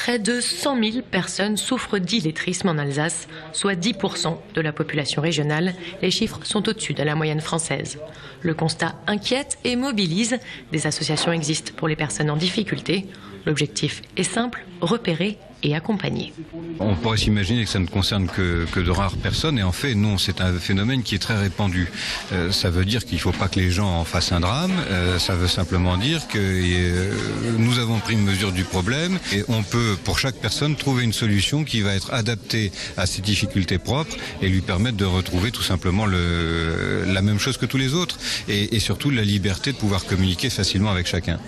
Près de 100 000 personnes souffrent d'illettrisme en Alsace, soit 10% de la population régionale. Les chiffres sont au-dessus de la moyenne française. Le constat inquiète et mobilise. Des associations existent pour les personnes en difficulté. L'objectif est simple, repérer et accompagner. On pourrait s'imaginer que ça ne concerne que de rares personnes, et en fait non, c'est un phénomène qui est très répandu. Ça veut dire qu'il ne faut pas que les gens en fassent un drame, ça veut simplement dire que nous avons pris mesure du problème et on peut pour chaque personne trouver une solution qui va être adaptée à ses difficultés propres et lui permettre de retrouver tout simplement la même chose que tous les autres et surtout la liberté de pouvoir communiquer facilement avec chacun.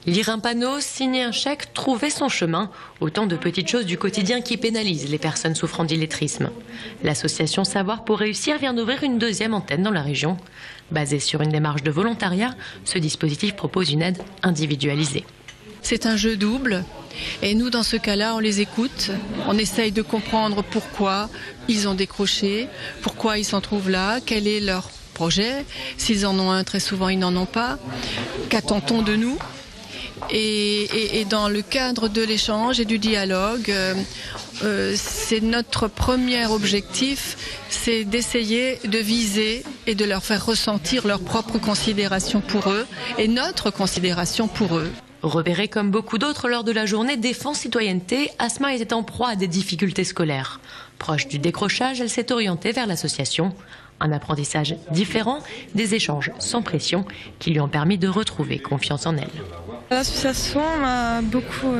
Lire un panneau, signer un chèque, trouver son chemin, autant de petites choses du quotidien qui pénalisent les personnes souffrant d'illettrisme. L'association Savoir pour réussir vient d'ouvrir une deuxième antenne dans la région. Basée sur une démarche de volontariat, ce dispositif propose une aide individualisée. C'est un jeu double et nous dans ce cas-là on les écoute, on essaye de comprendre pourquoi ils ont décroché, pourquoi ils s'en trouvent là, quel est leur projet, s'ils en ont un très souvent ils n'en ont pas, qu'attend-on de nous ? Et dans le cadre de l'échange et du dialogue, c'est notre premier objectif, c'est d'essayer de viser et de leur faire ressentir leur propre considération pour eux et notre considération pour eux. Repérée comme beaucoup d'autres lors de la journée Défense Citoyenneté, Asma était en proie à des difficultés scolaires. Proche du décrochage, elle s'est orientée vers l'association. Un apprentissage différent, des échanges sans pression qui lui ont permis de retrouver confiance en elle. L'association m'a beaucoup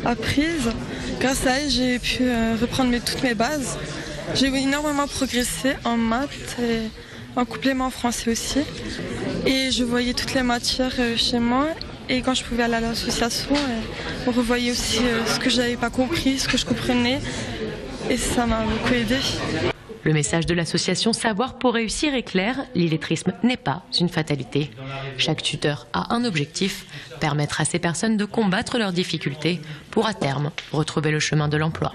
apprise. Grâce à elle, j'ai pu reprendre toutes mes bases. J'ai énormément progressé en maths et en complément en français aussi. Et je voyais toutes les matières chez moi. Et quand je pouvais aller à l'association, on revoyait aussi ce que je n'avais pas compris, ce que je comprenais. Et ça m'a beaucoup aidée. Le message de l'association Savoir pour réussir est clair, l'illettrisme n'est pas une fatalité. Chaque tuteur a un objectif, permettre à ces personnes de combattre leurs difficultés pour à terme retrouver le chemin de l'emploi.